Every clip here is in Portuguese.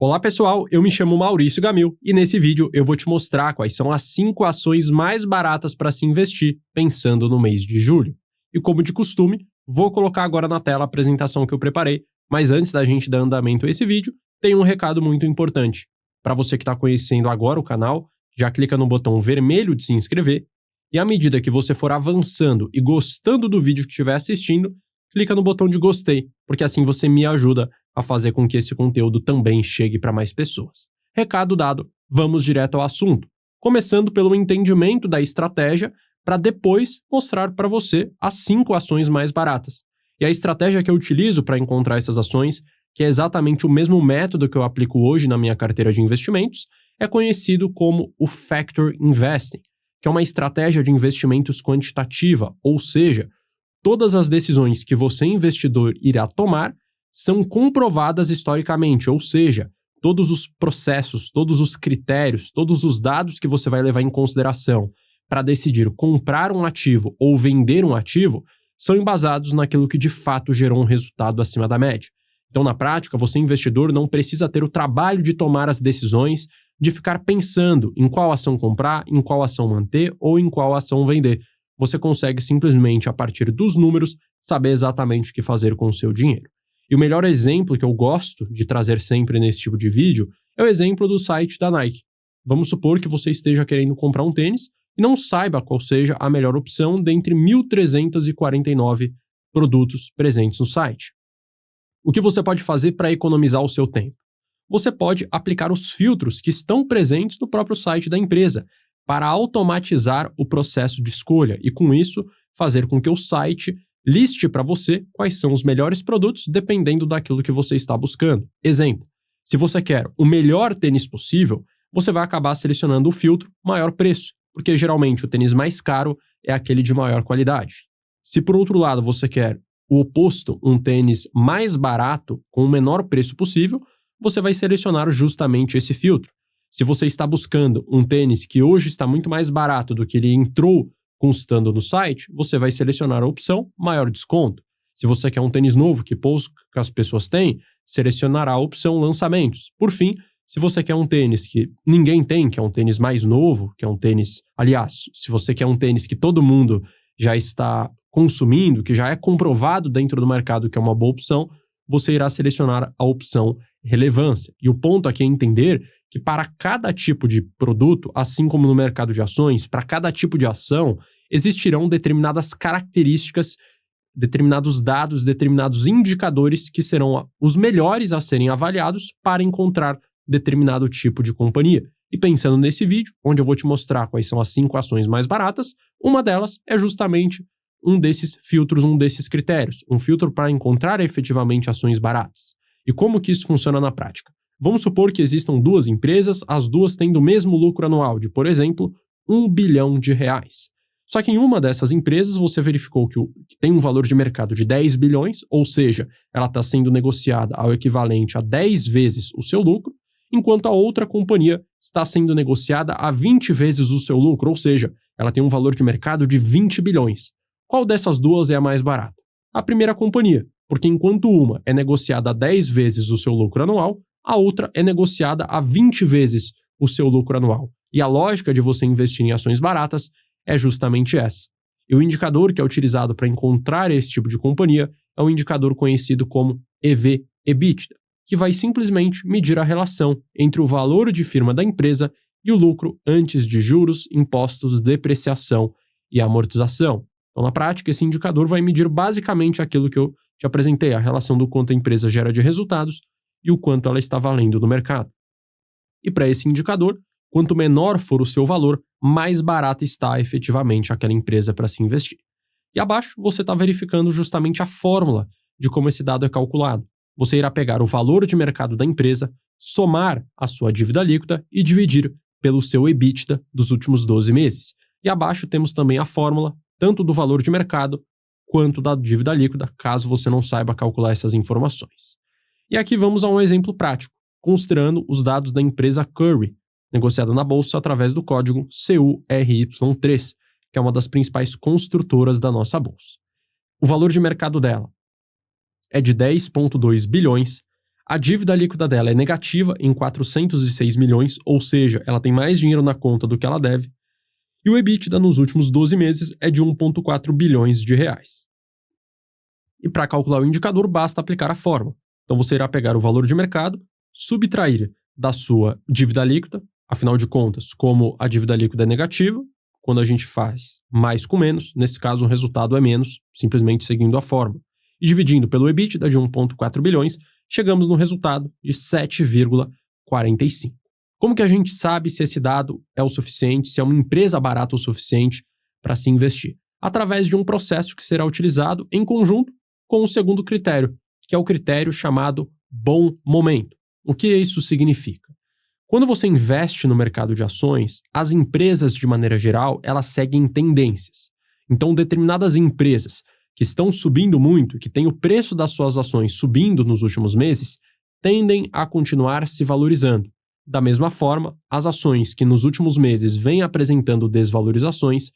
Olá pessoal, eu me chamo Maurício Gamil e nesse vídeo eu vou te mostrar quais são as 5 ações mais baratas para se investir pensando no mês de julho. E como de costume, vou colocar agora na tela a apresentação que eu preparei, mas antes da gente dar andamento a esse vídeo, tem um recado muito importante. Para você que está conhecendo agora o canal, já clica no botão vermelho de se inscrever e à medida que você for avançando e gostando do vídeo que estiver assistindo, clica no botão de gostei, porque assim você me ajuda a fazer com que esse conteúdo também chegue para mais pessoas. Recado dado, vamos direto ao assunto, começando pelo entendimento da estratégia para depois mostrar para você as 5 ações mais baratas. E a estratégia que eu utilizo para encontrar essas ações, que é exatamente o mesmo método que eu aplico hoje na minha carteira de investimentos, é conhecido como o Factor Investing, que é uma estratégia de investimentos quantitativa, ou seja, todas as decisões que você, investidor, irá tomar são comprovadas historicamente, ou seja, todos os processos, todos os critérios, todos os dados que você vai levar em consideração para decidir comprar um ativo ou vender um ativo são embasados naquilo que de fato gerou um resultado acima da média. Então, na prática, você, investidor, não precisa ter o trabalho de tomar as decisões, de ficar pensando em qual ação comprar, em qual ação manter ou em qual ação vender. Você consegue simplesmente, a partir dos números, saber exatamente o que fazer com o seu dinheiro. E o melhor exemplo que eu gosto de trazer sempre nesse tipo de vídeo é o exemplo do site da Nike. Vamos supor que você esteja querendo comprar um tênis e não saiba qual seja a melhor opção dentre 1.349 produtos presentes no site. O que você pode fazer para economizar o seu tempo? Você pode aplicar os filtros que estão presentes no próprio site da empresa para automatizar o processo de escolha e, com isso, fazer com que o site liste para você quais são os melhores produtos dependendo daquilo que você está buscando. Exemplo, se você quer o melhor tênis possível, você vai acabar selecionando o filtro maior preço, porque geralmente o tênis mais caro é aquele de maior qualidade. Se por outro lado você quer o oposto, um tênis mais barato com o menor preço possível, você vai selecionar justamente esse filtro. Se você está buscando um tênis que hoje está muito mais barato do que ele entrou constando no site, você vai selecionar a opção maior desconto. Se você quer um tênis novo que poucas pessoas têm, selecionará a opção lançamentos. Por fim, se você quer um tênis que ninguém tem, que é um tênis mais novo, que é um tênis... Aliás, se você quer um tênis que todo mundo já está consumindo, que já é comprovado dentro do mercado que é uma boa opção, você irá selecionar a opção relevância. E o ponto aqui é entender que para cada tipo de produto, assim como no mercado de ações, para cada tipo de ação, existirão determinadas características, determinados dados, determinados indicadores que serão os melhores a serem avaliados para encontrar determinado tipo de companhia. E pensando nesse vídeo, onde eu vou te mostrar quais são as 5 ações mais baratas, uma delas é justamente um desses filtros, um desses critérios, um filtro para encontrar efetivamente ações baratas. E como que isso funciona na prática? Vamos supor que existam 2 empresas, as duas tendo o mesmo lucro anual de, por exemplo, R$1 bilhão. Só que em uma dessas empresas você verificou que tem um valor de mercado de 10 bilhões, ou seja, ela está sendo negociada ao equivalente a 10 vezes o seu lucro, enquanto a outra companhia está sendo negociada a 20 vezes o seu lucro, ou seja, ela tem um valor de mercado de 20 bilhões. Qual dessas duas é a mais barata? A primeira companhia, porque enquanto uma é negociada a 10 vezes o seu lucro anual, a outra é negociada a 20 vezes o seu lucro anual. E a lógica de você investir em ações baratas é justamente essa. E o indicador que é utilizado para encontrar esse tipo de companhia é um indicador conhecido como EV/EBITDA, que vai simplesmente medir a relação entre o valor de firma da empresa e o lucro antes de juros, impostos, depreciação e amortização. Então, na prática, esse indicador vai medir basicamente aquilo que eu te apresentei, a relação do quanto a empresa gera de resultados e o quanto ela está valendo no mercado. E para esse indicador, quanto menor for o seu valor, mais barata está efetivamente aquela empresa para se investir. E abaixo você está verificando justamente a fórmula de como esse dado é calculado. Você irá pegar o valor de mercado da empresa, somar a sua dívida líquida e dividir pelo seu EBITDA dos últimos 12 meses. E abaixo temos também a fórmula tanto do valor de mercado quanto da dívida líquida, caso você não saiba calcular essas informações. E aqui vamos a um exemplo prático, considerando os dados da empresa Currys, negociada na bolsa através do código CURY3, que é uma das principais construtoras da nossa bolsa. O valor de mercado dela é de 10,2 bilhões, A dívida líquida dela é negativa em 406 milhões, ou seja, ela tem mais dinheiro na conta do que ela deve. E o EBITDA nos últimos 12 meses é de 1,4 bilhões de reais. E para calcular o indicador, basta aplicar a fórmula. Então você irá pegar o valor de mercado, subtrair da sua dívida líquida, afinal de contas, como a dívida líquida é negativa, quando a gente faz mais com menos, nesse caso o resultado é menos, simplesmente seguindo a fórmula. E dividindo pelo EBITDA de 1,4 bilhões, chegamos no resultado de 7,45. Como que a gente sabe se esse dado é o suficiente, se é uma empresa barata o suficiente para se investir? Através de um processo que será utilizado em conjunto com o segundo critério, que é o critério chamado bom momento. O que isso significa? Quando você investe no mercado de ações, as empresas, de maneira geral, elas seguem tendências. Então, determinadas empresas que estão subindo muito, que têm o preço das suas ações subindo nos últimos meses, tendem a continuar se valorizando. Da mesma forma, as ações que nos últimos meses vêm apresentando desvalorizações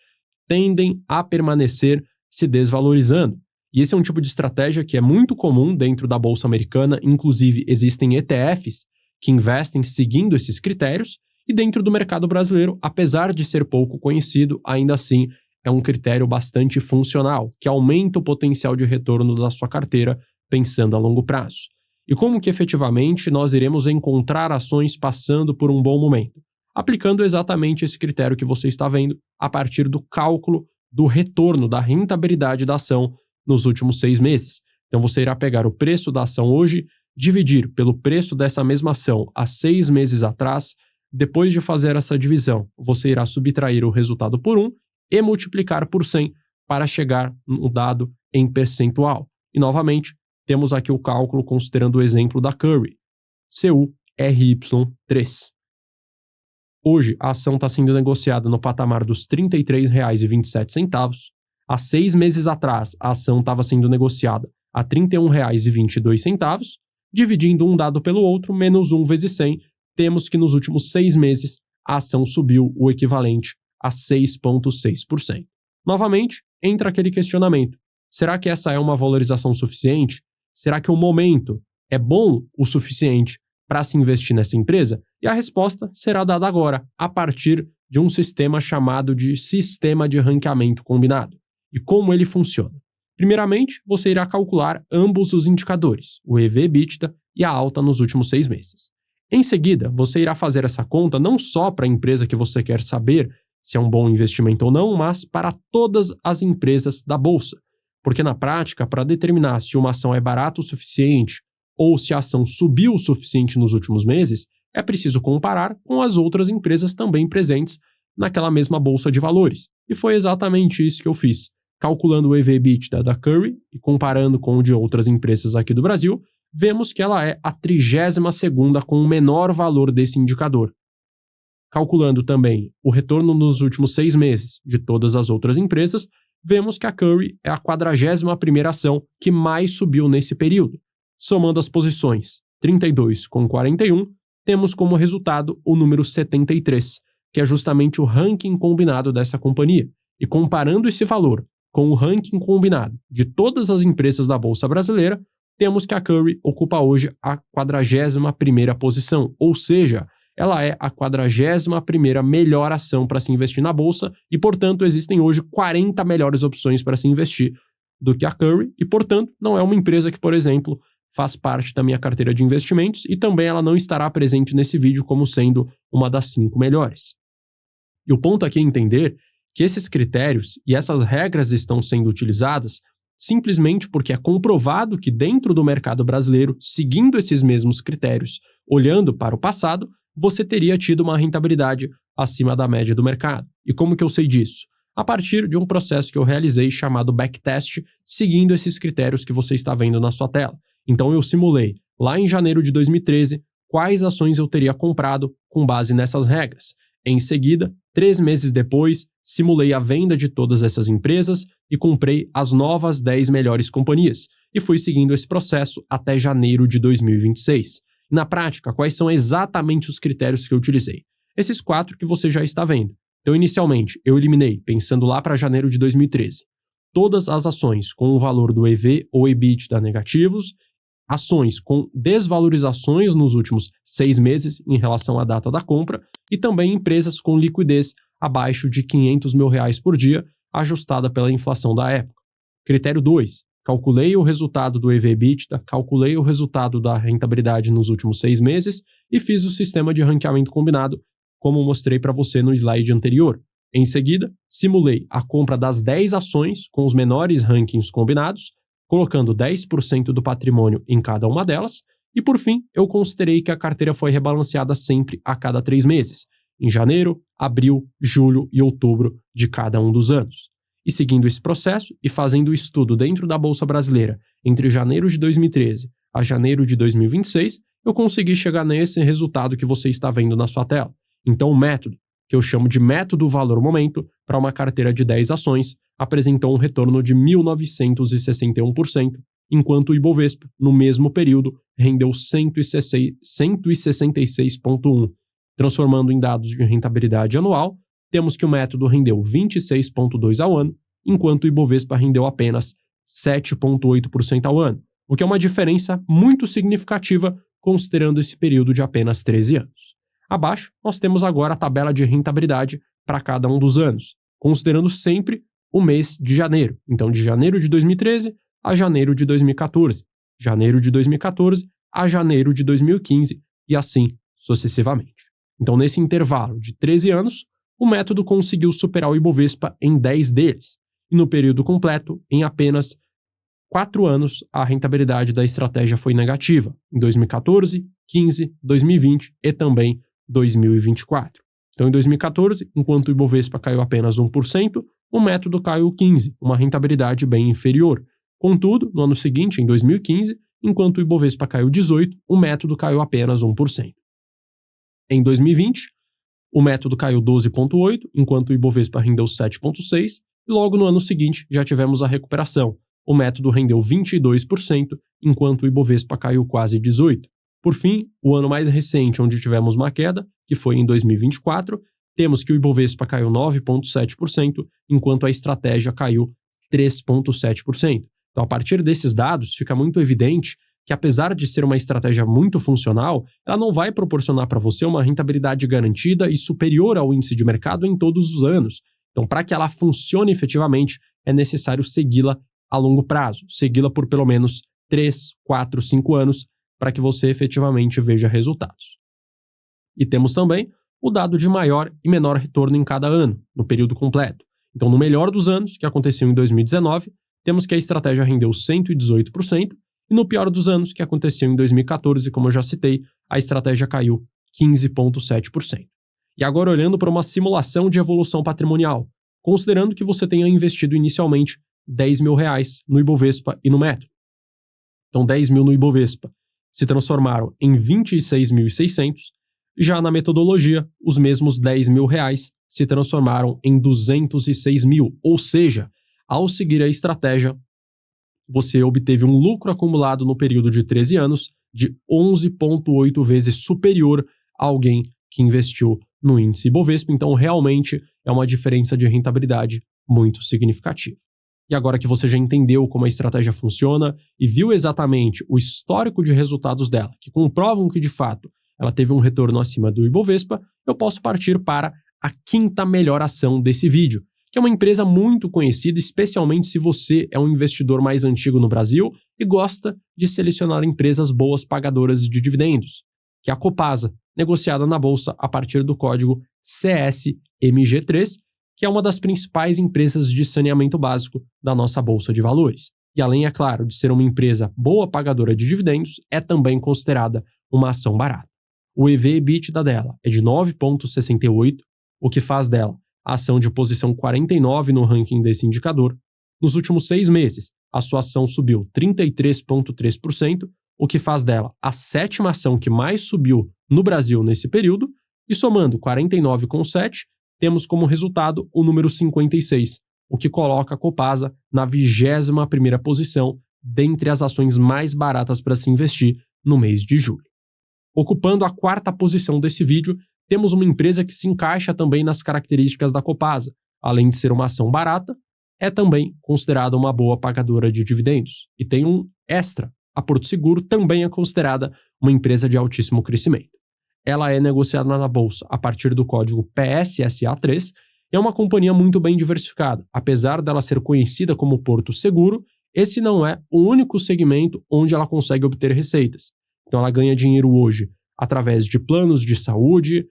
tendem a permanecer se desvalorizando. E esse é um tipo de estratégia que é muito comum dentro da Bolsa Americana, inclusive existem ETFs que investem seguindo esses critérios, e dentro do mercado brasileiro, apesar de ser pouco conhecido, ainda assim é um critério bastante funcional, que aumenta o potencial de retorno da sua carteira pensando a longo prazo. E como que efetivamente nós iremos encontrar ações passando por um bom momento? Aplicando exatamente esse critério que você está vendo a partir do cálculo do retorno, da rentabilidade da ação nos últimos 6 meses. Então você irá pegar o preço da ação hoje, dividir pelo preço dessa mesma ação há 6 meses atrás. Depois de fazer essa divisão, você irá subtrair o resultado por 1 e multiplicar por 100 para chegar no dado em percentual. E novamente, temos aqui o cálculo considerando o exemplo da Curry, CURY3. Hoje, a ação está sendo negociada no patamar dos R$ 33,27. Há 6 meses atrás, a ação estava sendo negociada a R$ 31,22. Dividindo um dado pelo outro, menos 1 vezes 100, temos que nos últimos 6 meses a ação subiu o equivalente a 6,6%. Novamente, entra aquele questionamento. Será que essa é uma valorização suficiente? Será que o momento é bom o suficiente para se investir nessa empresa? E a resposta será dada agora, a partir de um sistema chamado de sistema de ranqueamento combinado. E como ele funciona? Primeiramente, você irá calcular ambos os indicadores, o EV/EBITDA e a alta nos últimos 6 meses. Em seguida, você irá fazer essa conta não só para a empresa que você quer saber se é um bom investimento ou não, mas para todas as empresas da bolsa. Porque na prática, para determinar se uma ação é barata o suficiente ou se a ação subiu o suficiente nos últimos meses, é preciso comparar com as outras empresas também presentes naquela mesma bolsa de valores. E foi exatamente isso que eu fiz. Calculando o EV/EBITDA da Curry e comparando com o de outras empresas aqui do Brasil, vemos que ela é a 32ª com o menor valor desse indicador. Calculando também o retorno nos últimos 6 meses de todas as outras empresas, vemos que a Curry é a 41ª ação que mais subiu nesse período. Somando as posições 32 com 41, temos como resultado o número 73, que é justamente o ranking combinado dessa companhia. E comparando esse valor com o ranking combinado de todas as empresas da Bolsa Brasileira, temos que a Curry ocupa hoje a 41ª posição, ou seja, ela é a 41ª melhor ação para se investir na Bolsa e, portanto, existem hoje 40 melhores opções para se investir do que a Curry e, portanto, não é uma empresa que, por exemplo, faz parte da minha carteira de investimentos e também ela não estará presente nesse vídeo como sendo uma das 5 melhores. E o ponto aqui é entender que esses critérios e essas regras estão sendo utilizadas simplesmente porque é comprovado que dentro do mercado brasileiro, seguindo esses mesmos critérios, olhando para o passado, você teria tido uma rentabilidade acima da média do mercado. E como que eu sei disso? A partir de um processo que eu realizei chamado backtest, seguindo esses critérios que você está vendo na sua tela. Então eu simulei, lá em janeiro de 2013, quais ações eu teria comprado com base nessas regras. Em seguida, 3 meses depois, simulei a venda de todas essas empresas e comprei as novas 10 melhores companhias, e fui seguindo esse processo até janeiro de 2026. Na prática, quais são exatamente os critérios que eu utilizei? Esses 4 que você já está vendo. Então, inicialmente, eu eliminei, pensando lá para janeiro de 2013, todas as ações com o valor do EV ou EBITDA negativos, ações com desvalorizações nos últimos 6 meses em relação à data da compra e também empresas com liquidez abaixo de R$500 mil por dia, ajustada pela inflação da época. Critério 2. Calculei o resultado do EV/EBITDA, calculei o resultado da rentabilidade nos últimos 6 meses e fiz o sistema de ranqueamento combinado, como mostrei para você no slide anterior. Em seguida, simulei a compra das 10 ações com os menores rankings combinados, colocando 10% do patrimônio em cada uma delas, e por fim, eu considerei que a carteira foi rebalanceada sempre a cada 3 meses, em janeiro, abril, julho e outubro de cada um dos anos. E seguindo esse processo e fazendo o estudo dentro da Bolsa Brasileira entre janeiro de 2013 a janeiro de 2026, eu consegui chegar nesse resultado que você está vendo na sua tela. Então o método, que eu chamo de método valor-momento, para uma carteira de 10 ações, apresentou um retorno de 1.961%, enquanto o Ibovespa, no mesmo período, rendeu 166,1%. Transformando em dados de rentabilidade anual, temos que o método rendeu 26,2% ao ano, enquanto o Ibovespa rendeu apenas 7,8% ao ano, o que é uma diferença muito significativa considerando esse período de apenas 13 anos. Abaixo, nós temos agora a tabela de rentabilidade para cada um dos anos, considerando sempre o mês de janeiro. Então, de janeiro de 2013 a janeiro de 2014, janeiro de 2014 a janeiro de 2015 e assim sucessivamente. Então, nesse intervalo de 13 anos, o método conseguiu superar o Ibovespa em 10 deles, e no período completo, em apenas 4 anos, a rentabilidade da estratégia foi negativa, em 2014, 15, 2020 e também 2024. Então, em 2014, enquanto o Ibovespa caiu apenas 1%, o método caiu 15%, uma rentabilidade bem inferior. Contudo, no ano seguinte, em 2015, enquanto o Ibovespa caiu 18%, o método caiu apenas 1%. Em 2020, o método caiu 12,8%, enquanto o Ibovespa rendeu 7,6%, e logo no ano seguinte já tivemos a recuperação. O método rendeu 22%, enquanto o Ibovespa caiu quase 18%. Por fim, o ano mais recente onde tivemos uma queda, que foi em 2024, temos que o Ibovespa caiu 9,7%, enquanto a estratégia caiu 3,7%. Então, a partir desses dados, fica muito evidente que, apesar de ser uma estratégia muito funcional, ela não vai proporcionar para você uma rentabilidade garantida e superior ao índice de mercado em todos os anos. Então, para que ela funcione efetivamente, é necessário segui-la a longo prazo, segui-la por pelo menos 3, 4, 5 anos, para que você efetivamente veja resultados. E temos também o dado de maior e menor retorno em cada ano, no período completo. Então, no melhor dos anos, que aconteceu em 2019, temos que a estratégia rendeu 118%, e no pior dos anos, que aconteceu em 2014, como eu já citei, a estratégia caiu 15,7%. E agora olhando para uma simulação de evolução patrimonial, considerando que você tenha investido inicialmente R$10 mil no Ibovespa e no método. Então, 10 mil no Ibovespa se transformaram em 26.600, já na metodologia, os mesmos R$10 mil se transformaram em 206 mil, ou seja, ao seguir a estratégia, você obteve um lucro acumulado no período de 13 anos de 11,8 vezes superior a alguém que investiu no índice Ibovespa, então realmente é uma diferença de rentabilidade muito significativa. E agora que você já entendeu como a estratégia funciona e viu exatamente o histórico de resultados dela, que comprovam que de fato ela teve um retorno acima do Ibovespa, eu posso partir para a quinta melhor ação desse vídeo, que é uma empresa muito conhecida, especialmente se você é um investidor mais antigo no Brasil e gosta de selecionar empresas boas pagadoras de dividendos, que é a Copasa, negociada na bolsa a partir do código CSMG3, que é uma das principais empresas de saneamento básico da nossa bolsa de valores. E além, é claro, de ser uma empresa boa pagadora de dividendos, é também considerada uma ação barata. O EV/EBITDA dela é de 9,68, o que faz dela a ação de posição 49 no ranking desse indicador. Nos últimos 6 meses, a sua ação subiu 33,3%, o que faz dela a 7ª ação que mais subiu no Brasil nesse período, e somando 49,7%, temos como resultado o número 56, o que coloca a Copasa na 21ª posição dentre as ações mais baratas para se investir no mês de julho. Ocupando a 4ª posição desse vídeo, temos uma empresa que se encaixa também nas características da Copasa. Além de ser uma ação barata, é também considerada uma boa pagadora de dividendos. E tem um extra, a Porto Seguro também é considerada uma empresa de altíssimo crescimento. Ela é negociada na bolsa a partir do código PSSA3 e é uma companhia muito bem diversificada. Apesar dela ser conhecida como Porto Seguro, esse não é o único segmento onde ela consegue obter receitas. Então ela ganha dinheiro hoje através de planos de saúde,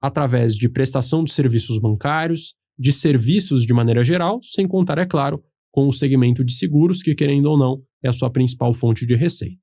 através de prestação de serviços bancários, de serviços de maneira geral, sem contar, é claro, com o segmento de seguros, que, querendo ou não, é a sua principal fonte de receita.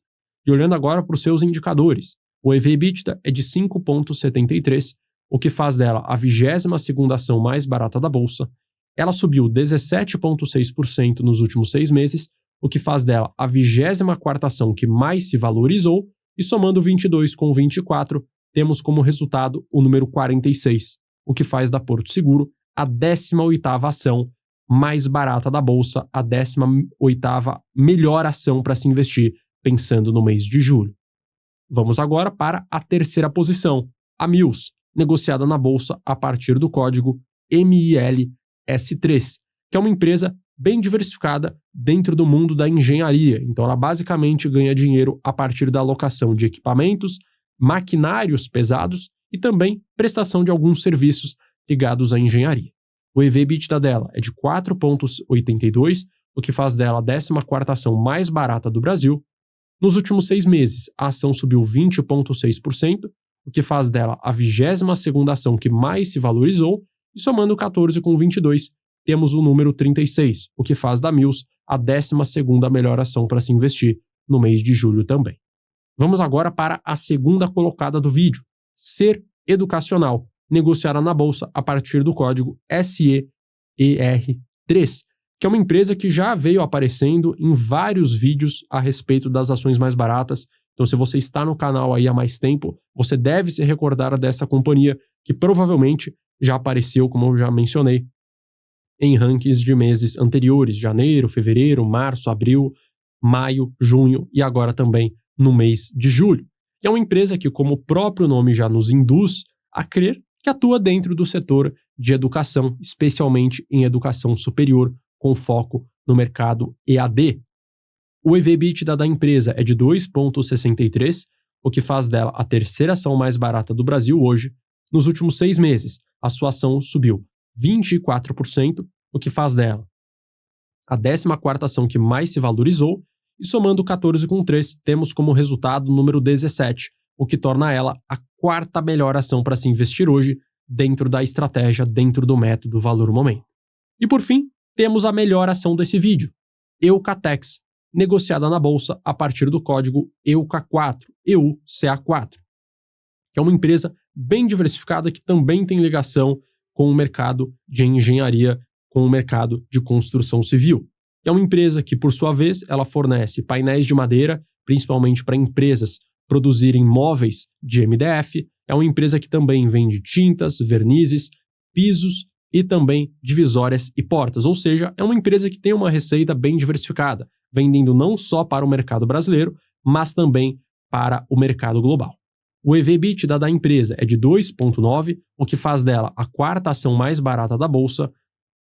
E olhando agora para os seus indicadores, o EV/EBITDA é de 5,73, o que faz dela a 22ª ação mais barata da bolsa. Ela subiu 17,6% nos últimos 6 meses, o que faz dela a 24ª ação que mais se valorizou, e somando 22 com 24, temos como resultado o número 46, o que faz da Porto Seguro a 18ª ação mais barata da bolsa, a 18ª melhor ação para se investir, pensando no mês de julho. Vamos agora para a terceira posição, a Mills, negociada na bolsa a partir do código MILS3, que é uma empresa bem diversificada dentro do mundo da engenharia. Então ela basicamente ganha dinheiro a partir da alocação de equipamentos, maquinários pesados e também prestação de alguns serviços ligados à engenharia. O EV/EBITDA dela é de 4,82, o que faz dela a 14ª ação mais barata do Brasil. Nos últimos 6 meses, a ação subiu 20,6%, o que faz dela a 22ª ação que mais se valorizou, e somando 14 com 22, temos o número 36, o que faz da Mills a 12ª melhor ação para se investir no mês de julho também. Vamos agora para a segunda colocada do vídeo, Ser Educacional, negociada na bolsa a partir do código SEER3, que é uma empresa que já veio aparecendo em vários vídeos a respeito das ações mais baratas. Então, se você está no canal aí há mais tempo, você deve se recordar dessa companhia que provavelmente já apareceu, como eu já mencionei, em rankings de meses anteriores, janeiro, fevereiro, março, abril, maio, junho e agora também no mês de julho. E é uma empresa que, como o próprio nome já nos induz a crer, que atua dentro do setor de educação, especialmente em educação superior, com foco no mercado EAD. O EV/EBITDA da empresa é de 2,63, o que faz dela a terceira ação mais barata do Brasil hoje. Nos últimos 6 meses, a sua ação subiu 24%, o que faz dela a 14ª ação que mais se valorizou, e somando 14 com 3, temos como resultado o número 17, o que torna ela a 4ª melhor ação para se investir hoje dentro da estratégia, dentro do método valor-momento. E por fim, temos a melhor ação desse vídeo, Eucatex, negociada na bolsa a partir do código EUCA4, EUCA4, que é uma empresa bem diversificada que também tem ligação com o mercado de engenharia, com o mercado de construção civil. É uma empresa que, por sua vez, ela fornece painéis de madeira, principalmente para empresas produzirem móveis de MDF. É uma empresa que também vende tintas, vernizes, pisos e também divisórias e portas. Ou seja, é uma empresa que tem uma receita bem diversificada, vendendo não só para o mercado brasileiro, mas também para o mercado global. O EV/EBITDA da empresa é de 2,9, o que faz dela a 4ª ação mais barata da bolsa.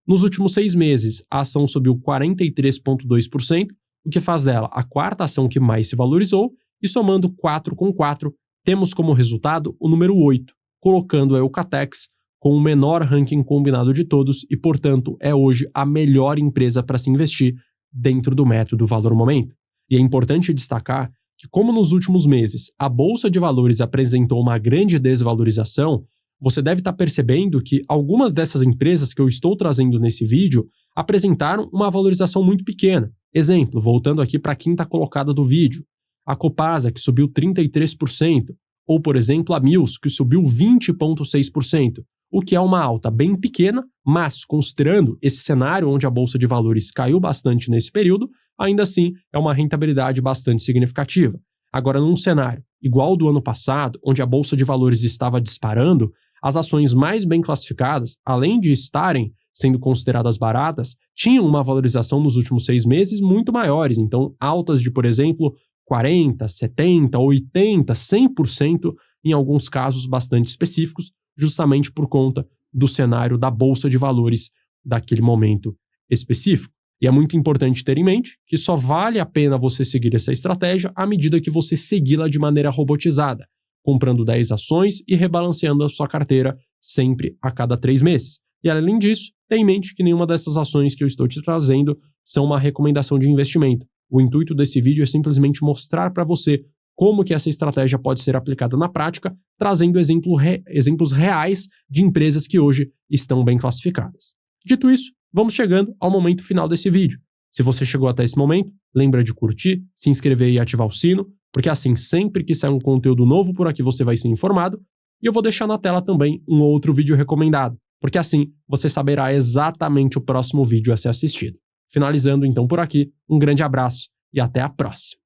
Nos últimos 6 meses, a ação subiu 43,2%, o que faz dela a 4ª ação que mais se valorizou, e somando 4 com 4, temos como resultado o número 8, colocando a Eucatex com o menor ranking combinado de todos e, portanto, é hoje a melhor empresa para se investir dentro do método valor-momento. E é importante destacar que, como nos últimos meses a Bolsa de Valores apresentou uma grande desvalorização, você deve estar percebendo que algumas dessas empresas que eu estou trazendo nesse vídeo apresentaram uma valorização muito pequena. Exemplo, voltando aqui para a 5ª colocada do vídeo, a Copasa, que subiu 33%, ou, por exemplo, a Mills, que subiu 20,6%, o que é uma alta bem pequena, mas, considerando esse cenário onde a Bolsa de Valores caiu bastante nesse período, ainda assim é uma rentabilidade bastante significativa. Agora, num cenário igual ao do ano passado, onde a Bolsa de Valores estava disparando, as ações mais bem classificadas, além de estarem sendo consideradas baratas, tinham uma valorização nos últimos 6 meses muito maiores, então altas de, por exemplo, 40%, 70%, 80%, 100% em alguns casos bastante específicos, justamente por conta do cenário da Bolsa de Valores daquele momento específico. E é muito importante ter em mente que só vale a pena você seguir essa estratégia à medida que você segui-la de maneira robotizada, comprando 10 ações e rebalanceando a sua carteira sempre a cada 3 meses. E além disso, tenha em mente que nenhuma dessas ações que eu estou te trazendo são uma recomendação de investimento. O intuito desse vídeo é simplesmente mostrar para você como que essa estratégia pode ser aplicada na prática, trazendo exemplos reais de empresas que hoje estão bem classificadas. Dito isso, vamos chegando ao momento final desse vídeo. Se você chegou até esse momento, lembra de curtir, se inscrever e ativar o sino, porque assim, sempre que sair um conteúdo novo por aqui você vai ser informado. E eu vou deixar na tela também um outro vídeo recomendado, porque assim você saberá exatamente o próximo vídeo a ser assistido. Finalizando então por aqui, um grande abraço e até a próxima.